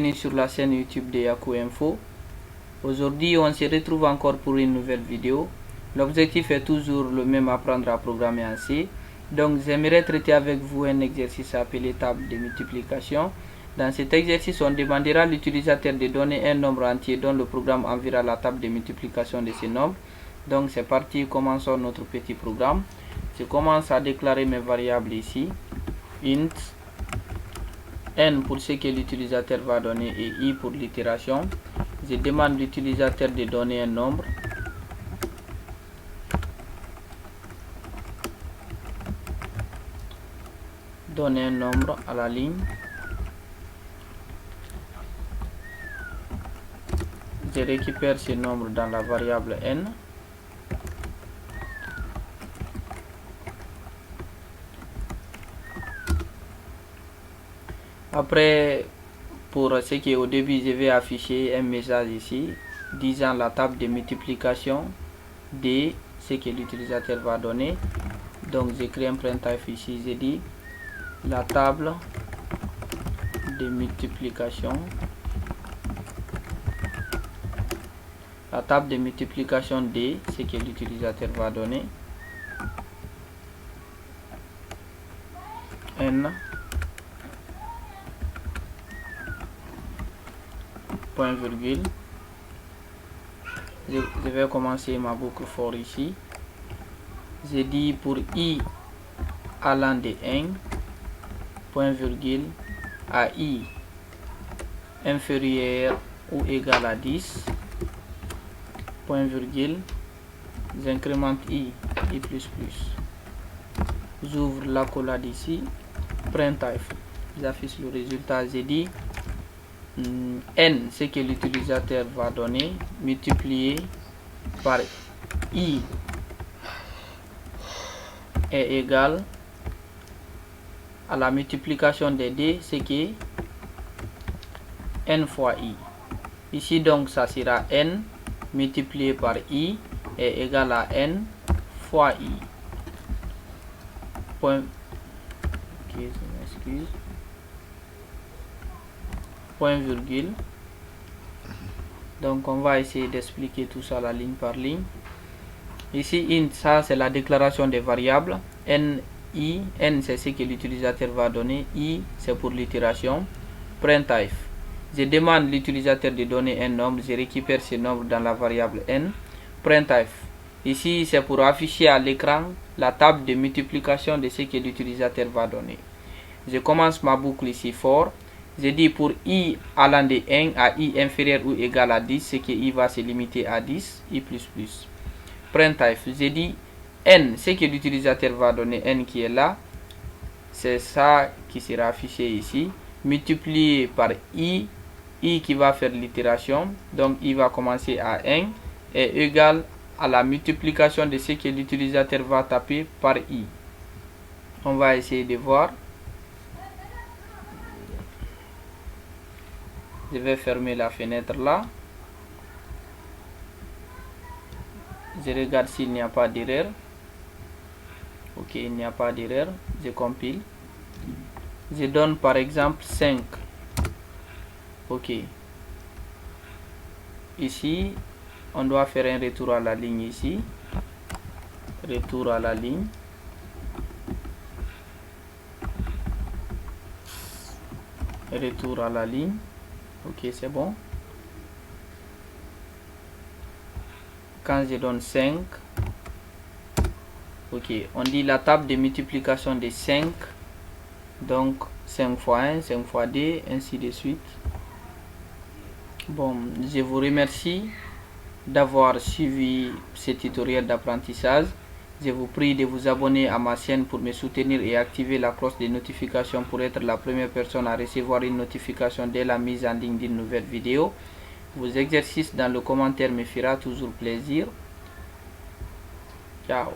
bienvenue sur la chaîne YouTube de Yahoo Info. Aujourd'hui, on se retrouve encore pour une nouvelle vidéo. L'objectif est toujours le même, apprendre à programmer en C. Donc, j'aimerais traiter avec vous un exercice appelé table de multiplication. Dans cet exercice, on demandera à l'utilisateur de donner un nombre entier dont le programme enverra la table de multiplication de ce nombre. Donc, c'est parti, commençons notre petit programme. Je commence à déclarer mes variables ici. Int n pour ce que l'utilisateur va donner et i pour l'itération. Je demande l'utilisateur de donner un nombre. Donner un nombre à la ligne. Je récupère ce nombre dans la variable n. Après, pour ce qui est au début, je vais afficher un message ici disant la table de multiplication de ce que l'utilisateur va donner. Donc j'écris un printf ici, je dis la table de multiplication. La table de multiplication de ce que l'utilisateur va donner. N point virgule. Je vais commencer ma boucle for ici. Je dis pour i allant de 1 point virgule à i inférieur ou égal à 10 point virgule, j'incrémente i plus. J'ouvre l'accolade ici, printf, j'affiche le résultat. J'ai dit n, ce que l'utilisateur va donner, multiplié par i est égal à la multiplication des d, ce qui est n fois i. Ici donc ça sera n multiplié par i est égal à n fois i. Point. Ok, je m'excuse. Point virgule. Donc on va essayer d'expliquer tout ça la ligne par ligne. Ici int, ça c'est la déclaration des variables. N c'est ce que l'utilisateur va donner, i c'est pour l'itération. Printf, je demande l'utilisateur de donner un nombre, je récupère ce nombre dans la variable n. Printf, ici c'est pour afficher à l'écran la table de multiplication de ce que l'utilisateur va donner. Je commence ma boucle ici for. Je dis pour i allant de 1 à i inférieur ou égal à 10, ce que i va se limiter à 10, i++. Printf, je dis n, ce que l'utilisateur va donner, n qui est là, c'est ça qui sera affiché ici, multiplié par i qui va faire l'itération, donc i va commencer à 1, est égal à la multiplication de ce que l'utilisateur va taper par i. On va essayer de voir. Je vais fermer la fenêtre là. Je regarde s'il n'y a pas d'erreur. Ok, il n'y a pas d'erreur. Je compile. Je donne par exemple 5. Ok. Ici, on doit faire un retour à la ligne ici. Retour à la ligne. Retour à la ligne. Ok, c'est bon. Quand je donne 5, ok, on dit la table de multiplication de 5, donc 5 fois 1, 5 fois 2, ainsi de suite. Bon, je vous remercie d'avoir suivi ce tutoriel d'apprentissage. Je vous prie de vous abonner à ma chaîne pour me soutenir et activer la cloche de notification pour être la première personne à recevoir une notification dès la mise en ligne d'une nouvelle vidéo. Vos exercices dans le commentaire me fera toujours plaisir. Ciao.